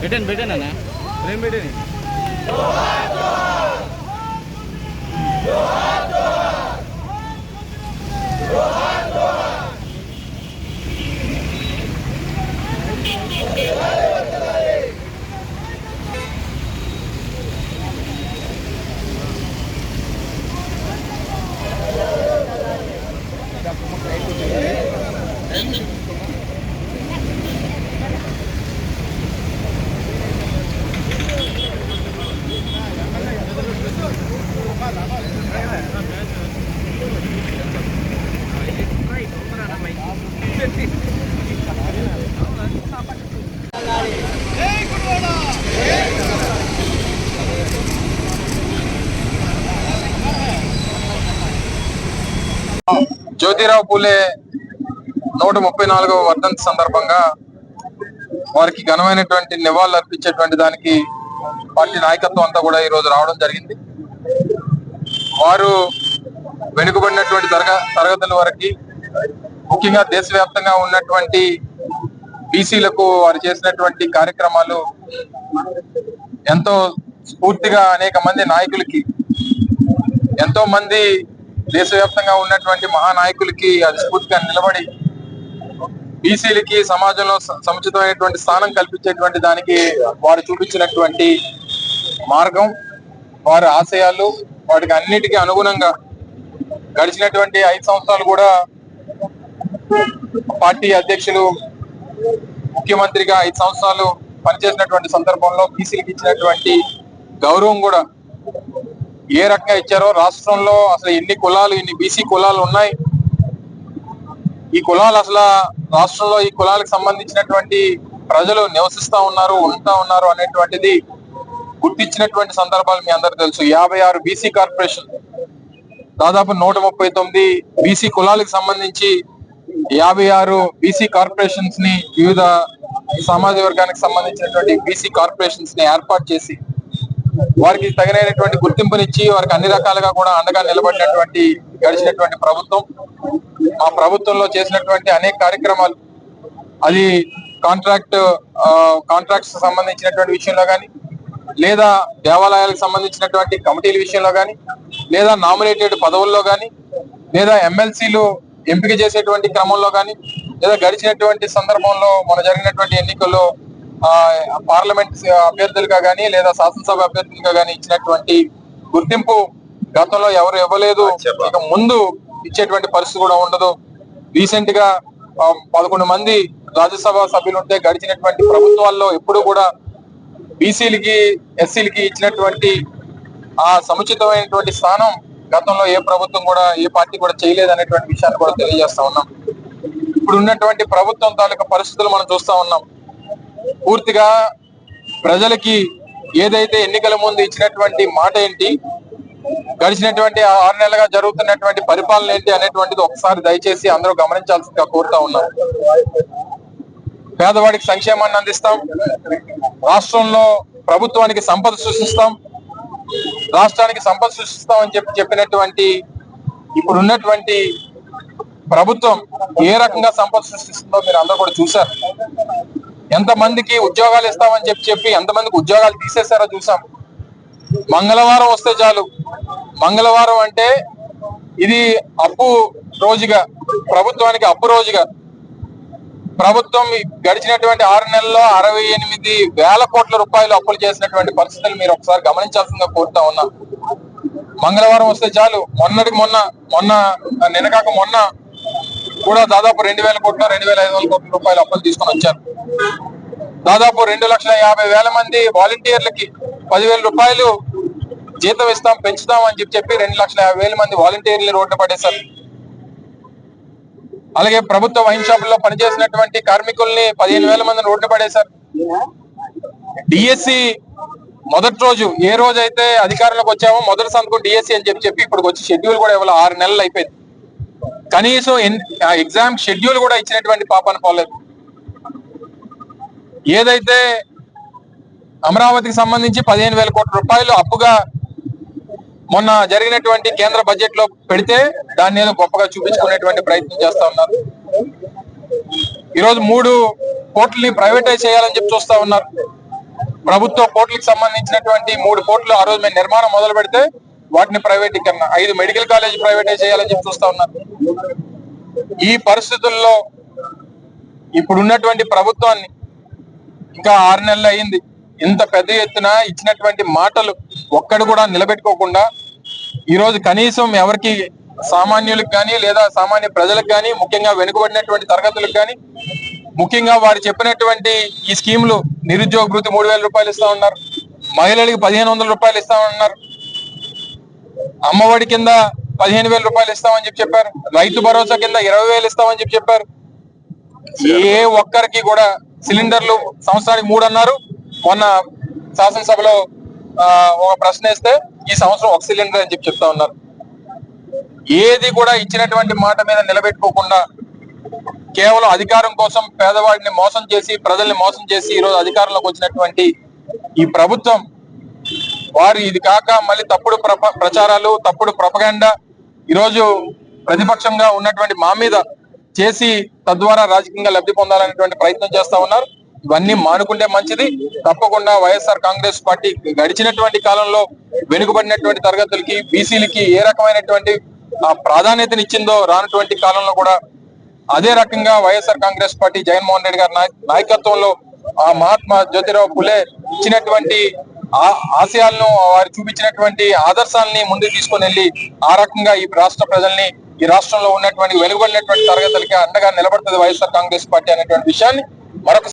పెట్టానా ఫ్రేమ్ పెట్టాను. జ్యోతిరావు పూలే 134వ వర్ధంతి సందర్భంగా వారికి ఘనమైనటువంటి నివాళులు అర్పించేటువంటి దానికి పార్టీ నాయకత్వం అంతా కూడా ఈ రోజు రావడం జరిగింది. వారు వెనుకబడినటువంటి తరగతుల వరకు, ముఖ్యంగా దేశవ్యాప్తంగా ఉన్నటువంటి బీసీలకు వారు చేసినటువంటి కార్యక్రమాలు ఎంతో స్ఫూర్తిగా అనేక మంది నాయకులకి, ఎంతో మంది దేశవ్యాప్తంగా ఉన్నటువంటి మహానాయకులకి అది స్ఫూర్తిగా నిలబడి బీసీలకి సమాజంలో సముచితమైనటువంటి స్థానం కల్పించేటువంటి దానికి వారు చూపించినటువంటి మార్గం, వారి ఆశయాలు, వాటికి అన్నిటికీ అనుగుణంగా గడిచినటువంటి 5 సంవత్సరాలు కూడా పార్టీ అధ్యక్షులు, ముఖ్యమంత్రిగా 5 సంవత్సరాలు పనిచేసినటువంటి సందర్భంలో బీసీలకు ఇచ్చినటువంటి గౌరవం కూడా ఏ రకంగా ఇచ్చారో, రాష్ట్రంలో అసలు ఎన్ని బీసీ కులాలు ఉన్నాయి, ఈ కులాలు అసలు రాష్ట్రంలో ఈ కులాలకు సంబంధించినటువంటి ప్రజలు నివసిస్తా ఉన్నారు, ఉంటా ఉన్నారు అనేటువంటిది గుర్తించినటువంటి సందర్భాలు మీ అందరూ తెలుసు. 56 బీసీ కార్పొరేషన్, దాదాపు 139 బీసీ కులాలకు సంబంధించి 56 బీసీ కార్పొరేషన్స్ ని, వివిధ సామాజిక వర్గానికి సంబంధించినటువంటి బీసీ కార్పొరేషన్స్ ని ఏర్పాటు చేసి వారికి తగినటువంటి గుర్తింపునిచ్చి వారికి అన్ని రకాలుగా కూడా అండగా నిలబడినటువంటి గడిచినటువంటి ప్రభుత్వం. ఆ ప్రభుత్వంలో చేసినటువంటి అనేక కార్యక్రమాలు, అది కాంట్రాక్ట్స్ సంబంధించినటువంటి విషయంలో కానీ, లేదా దేవాలయాలకు సంబంధించినటువంటి కమిటీల విషయంలో కానీ, లేదా నామినేటెడ్ పదవుల్లో కానీ, లేదా ఎమ్మెల్సీలు ఎంపిక చేసేటువంటి క్రమంలో కానీ, లేదా గడిచినటువంటి సందర్భంలో మన జరిగినటువంటి ఎన్నికల్లో పార్లమెంట్ అభ్యర్థులుగా కానీ, లేదా శాసనసభ అభ్యర్థులుగా కానీ ఇచ్చినటువంటి గుర్తింపు గతంలో ఎవరు ఇవ్వలేదు, ఇక ముందు ఇచ్చేటువంటి పరిస్థితి కూడా ఉండదు. రీసెంట్ గా 11 మంది రాజ్యసభ సభ్యులు ఉంటే గడిచినటువంటి ప్రభుత్వాల్లో ఎప్పుడు కూడా బీసీలకి, ఎస్సీలకి ఇచ్చినటువంటి ఆ సముచితమైనటువంటి స్థానం గతంలో ఏ ప్రభుత్వం కూడా, ఏ పార్టీ కూడా చేయలేదు అనేటువంటి విషయాన్ని కూడా తెలియజేస్తా ఉన్నాం. ఇప్పుడు ఉన్నటువంటి ప్రభుత్వం తాలూకా పరిస్థితులు మనం చూస్తా ఉన్నాం. పూర్తిగా ప్రజలకి ఏదైతే ఎన్నికల ముందు ఇచ్చినటువంటి మాట ఏంటి, గడిచినటువంటి 6 నెలలుగా జరుగుతున్నటువంటి పరిపాలన ఏంటి అనేటువంటిది ఒకసారి దయచేసి అందరూ గమనించాల్సిందిగా కోరుతా ఉన్నాం. పేదవాడికి సంక్షేమాన్ని అందిస్తాం, రాష్ట్రంలో ప్రభుత్వానికి సంపద సృష్టిస్తాం, రాష్ట్రానికి సంపద సృష్టిస్తాం అని చెప్పినటువంటి ఇప్పుడు ఉన్నటువంటి ప్రభుత్వం ఏ రకంగా సంపద సృష్టిస్తుందో మీరు అందరూ కూడా చూశారు. ఎంతమందికి ఉద్యోగాలు ఇస్తామని చెప్పి ఎంతమందికి ఉద్యోగాలు తీసేశారో చూసాం. మంగళవారం వస్తే చాలు, మంగళవారం అంటే ఇది అప్పు రోజుగా, ప్రభుత్వానికి అప్పు రోజుగా, ప్రభుత్వం గడిచినటువంటి 6 నెలల్లో 68,000 కోట్ల రూపాయలు అప్పులు చేసినటువంటి పరిస్థితులు మీరు ఒకసారి గమనించాల్సిందిగా కోరుతా ఉన్నా. మంగళవారం వస్తే చాలు, నిన్నకాక మొన్న కూడా దాదాపు 2,000 కోట్ల 2,500 కోట్ల రూపాయలు అప్పులు తీసుకొని వచ్చారు. దాదాపు 2,50,000 మంది వాలంటీర్లకి 10,000 రూపాయలు జీతం ఇస్తాం, పెంచుతాం అని చెప్పి 2,50,000 మంది వాలంటీర్లు రోడ్డు పడేశారు. అలాగే ప్రభుత్వ వైన్ షాపుల్లో పనిచేసినటువంటి కార్మికుల్ని 15,000 మందిని రోడ్డు పడేశారు. డిఎస్సి మొదటి రోజు, ఏ రోజైతే అధికారంలోకి వచ్చామో మొదటి సంతకం డిఎస్సి అని చెప్పి ఇప్పుడు వచ్చి షెడ్యూల్ కూడా ఇవాళ 6 నెలలు అయిపోయింది. కనీసం ఎగ్జామ్ షెడ్యూల్ కూడా ఇచ్చినటువంటి పాపాన పోలేదు. ఏదైతే అమరావతికి సంబంధించి 15,000 కోట్ల రూపాయలు అప్పుగా మొన్న జరిగినటువంటి కేంద్ర బడ్జెట్ లో పెడితే దాన్ని ఏదో గొప్పగా చూపించుకునేటువంటి ప్రయత్నం చేస్తా ఉన్నారు. ఈరోజు 3 పోర్టుల్ని ప్రైవేటైజ్ చేయాలని చెప్పి చూస్తా ఉన్నారు. ప్రభుత్వ పోర్టులకు సంబంధించినటువంటి 3 పోర్టులు ఆ రోజు మేము నిర్మాణం మొదలు పెడితే వాటిని ప్రైవేటీకరణ, 5 మెడికల్ కాలేజ్ ప్రైవేటైజ్ చేయాలని చెప్పి చూస్తా ఉన్నారు. ఈ పరిస్థితుల్లో ఇప్పుడు ఉన్నటువంటి ప్రభుత్వాన్ని ఇంకా 6 నెలలు అయింది, ఇంత పెద్ద ఎత్తున ఇచ్చినటువంటి మాటలు ఒక్కడు కూడా నిలబెట్టుకోకుండా ఈరోజు కనీసం ఎవరికి సామాన్యులకు కానీ లేదా సామాన్య ప్రజలకు కానీ, ముఖ్యంగా వెనుకబడినటువంటి తరగతులకు కానీ, ముఖ్యంగా వారు చెప్పినటువంటి ఈ స్కీములు నిరుద్యోగ భృతి 3,000 రూపాయలు ఇస్తా ఉన్నారు, మహిళలకు 1,500 రూపాయలు ఇస్తామన్నారు, అమ్మఒడి కింద 15,000 రూపాయలు ఇస్తామని చెప్పి చెప్పారు, రైతు భరోసా కింద 20,000 ఇస్తామని చెప్పి చెప్పారు. ఏ ఒక్కరికి కూడా సిలిండర్లు సంవత్సరానికి 3 అన్నారు. మొన్న శాసనసభలో ఒక ప్రశ్న వేస్తే ఈ సంవత్సరం 1 సిలిండర్ అని చెప్పి చెప్తా ఉన్నారు. ఏది కూడా ఇచ్చినటువంటి మాట మీద నిలబెట్టుకోకుండా కేవలం అధికారం కోసం పేదవాడిని మోసం చేసి, ప్రజల్ని మోసం చేసి ఈరోజు అధికారంలోకి వచ్చినటువంటి ఈ ప్రభుత్వం వారు ఇది కాక మళ్ళీ తప్పుడు ప్రచారాలు, తప్పుడు ప్రపగండా ఈరోజు ప్రతిపక్షంగా ఉన్నటువంటి మా మీద చేసి తద్వారా రాజకీయంగా లబ్ధి పొందాలనేటువంటి ప్రయత్నం చేస్తా ఉన్నారు. ఇవన్నీ మానుకుంటే మంచిది. తప్పకుండా వైఎస్ఆర్ కాంగ్రెస్ పార్టీ గడిచినటువంటి కాలంలో వెనుకబడినటువంటి తరగతులకి, బీసీలకి ఏ రకమైనటువంటి ప్రాధాన్యతనిచ్చిందో రానటువంటి కాలంలో కూడా అదే రకంగా వైఎస్ఆర్ కాంగ్రెస్ పార్టీ జగన్మోహన్ రెడ్డి గారి నాయకత్వంలో ఆ మహాత్మా జ్యోతిరావు పులే ఇచ్చినటువంటి ఆశయాలను, వారు చూపించినటువంటి ఆదర్శాలని ముందుకు తీసుకొని వెళ్ళి ఆ రకంగా ఈ రాష్ట్ర ప్రజల్ని, ఈ రాష్ట్రంలో ఉన్నటువంటి వెనుకబడినటువంటి తరగతులకి అండగా నిలబడుతుంది వైఎస్ఆర్ కాంగ్రెస్ పార్టీ అనేటువంటి విషయాన్ని మరొక